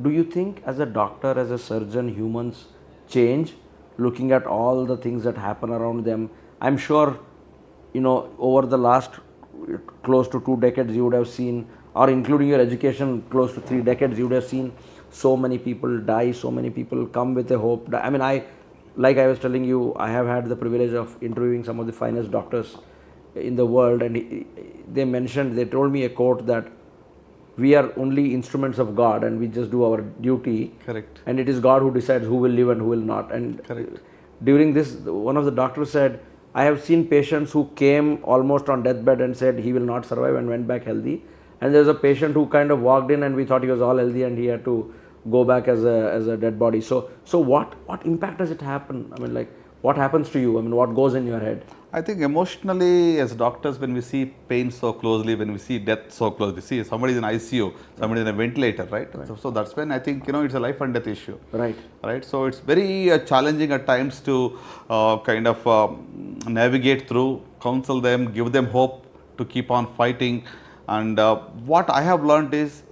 Do you think as a doctor, as a surgeon, humans change looking at all the things that happen around them? I'm sure, over the last close to 2 decades, you would have seen, or including your education, close to 3 decades, you would have seen so many people die, so many people come with a hope. I mean, like I was telling you, I have had the privilege of interviewing some of the finest doctors in the world, and they told me a quote that we are only instruments of God and we just do our duty. Correct. And it is God who decides who will live and who will not. And Correct. During this, one of the doctors said, I have seen patients who came almost on deathbed and said he will not survive and went back healthy. And there's a patient who kind of walked in and we thought he was all healthy and he had to go back as a dead body. So what impact does it happen? I mean, like, what happens to you? I mean, what goes in your head? I think emotionally, as doctors, when we see pain so closely, when we see death so closely, see somebody is in ICU, somebody in a ventilator, right? So that's when I think, it's a life and death issue. Right. Right. So it's very challenging at times to kind of navigate through, counsel them, give them hope to keep on fighting. And what I have learned is,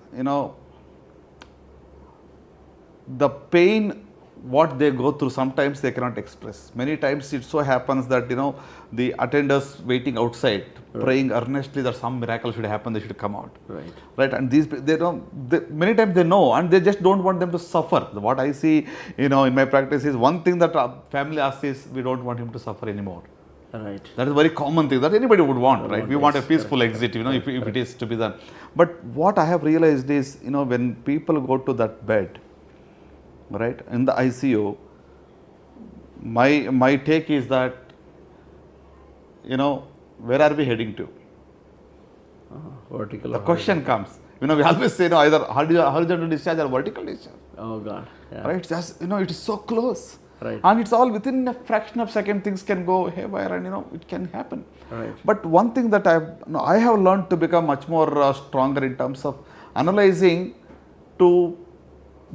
the pain what they go through, sometimes they cannot express. Many times it so happens that, the attenders waiting outside, praying earnestly that some miracle should happen, they should come out. Right. Right. And these, many times they know and they just don't want them to suffer. What I see, in my practice is one thing that family asks is, we don't want him to suffer anymore. Right. That is a very common thing that anybody would want, right? We want a peaceful exit, if it is to be done. But what I have realized is, when people go to that bed, right, in the ICU, my take is that, where are we heading to? Vertical. The question comes. We always say, either horizontal discharge or vertical discharge. Oh God. Yeah. Right? Just, it is so close. Right. And it's all within a fraction of a second, things can go haywire and, it can happen. Right. But one thing that I have learned to become much more stronger in terms of analyzing, to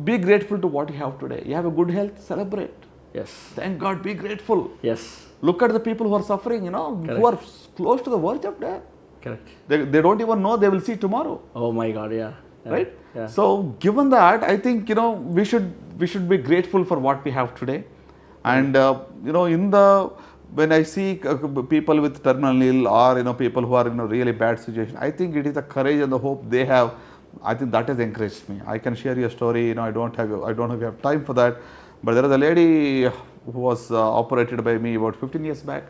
be grateful to what you have today. You have a good health, celebrate. Yes. Thank God, be grateful. Yes. Look at the people who are suffering, who are close to the verge of death. Correct. They don't even know they will see tomorrow. Oh my God, yeah. Right? Yeah. So given that, I think, we should be grateful for what we have today. And, when I see people with terminal ill or, people who are in a really bad situation, I think it is the courage and the hope they have. I think that has encouraged me. I can share your story. I don't know if you have time for that, but there is a lady who was operated by me about 15 years back.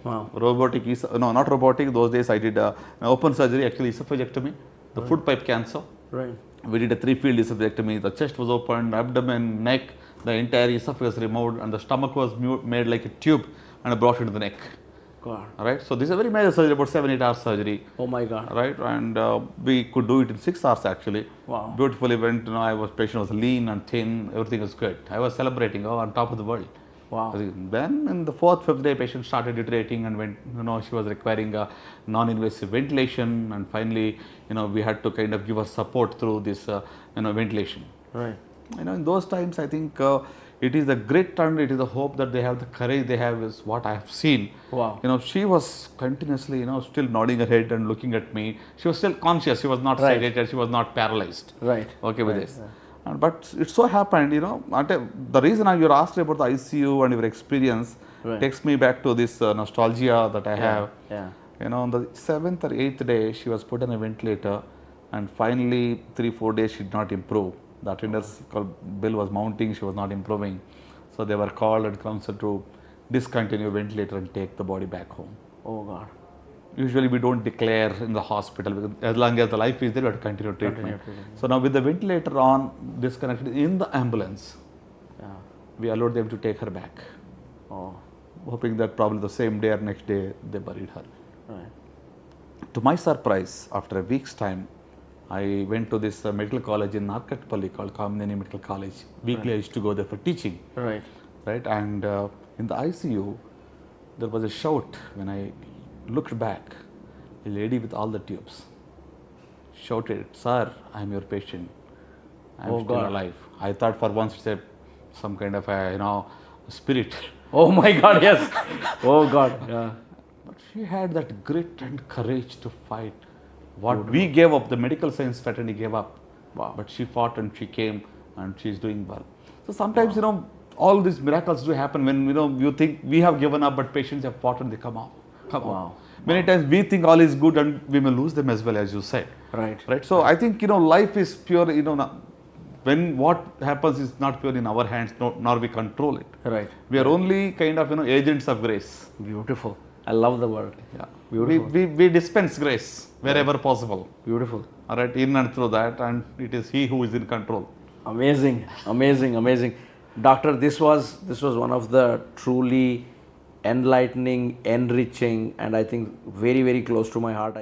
Wow. Not robotic. Those days I did an open surgery, actually esophagectomy, the food pipe cancer. Right. We did a 3-field esophagectomy. The chest was opened, abdomen, neck, the entire esophagus removed, and the stomach was made like a tube and brought into the neck. God. Right. So this is a very major surgery, about 7-8 hours surgery. Oh my God. Right. And we could do it in 6 hours actually. Wow. Beautiful event. Patient was lean and thin. Everything was good. I was celebrating. On top of the world. Wow. Then in the 4th, 5th day, patient started deteriorating and went. She was requiring a non-invasive ventilation, and finally, we had to kind of give her support through this, ventilation. Right. In those times, I think it is the grit and it is the hope that they have, the courage they have is what I have seen. Wow. She was continuously, still nodding her head and looking at me. She was still conscious. She was not sedated. She was not paralyzed. Right. Okay with this. But it so happened, the reason you're asked about the ICU and your experience takes me back to this nostalgia that I have. Yeah. On the 7th or 8th day, she was put on a ventilator, and finally 3-4 days she did not improve. The attenders bill was mounting, she was not improving. So they were called and counseled to discontinue ventilator and take the body back home. Oh God. Usually we don't declare in the hospital, because as long as the life is there, we have to continue treatment. So now with the ventilator on, disconnected in the ambulance, we allowed them to take her back. Oh. Hoping that probably the same day or next day they buried her. Right. To my surprise, after a week's time, I went to this medical college in Narkatpalli called Kamneni Medical College. Weekly I used to go there for teaching. Right. Right. And in the ICU, there was a shout when I looked back. A lady with all the tubes shouted, "Sir, I am your patient. I am still alive." I thought for once it's some kind of a spirit. Oh my God, yes. Oh God. Yeah. But she had that grit and courage to fight. What we gave up, the medical science fraternity gave up. Wow. But she fought and she came and she's doing well. So sometimes, you know, all these miracles do happen when, you know, you think we have given up, but patients have fought and they come out. Wow. Many times we think all is good and we may lose them as well, as you said. Right. Right. So I think, you know, life is pure, you know, when what happens is not pure in our hands, nor we control it. Right. We are only kind of, you know, agents of grace. Beautiful. I love the word. Yeah. Beautiful. We dispense grace wherever possible. Beautiful. All right, in and through that, and it is He who is in control. Amazing, amazing, amazing. Doctor, this was one of the truly enlightening, enriching, and I think very, very close to my heart.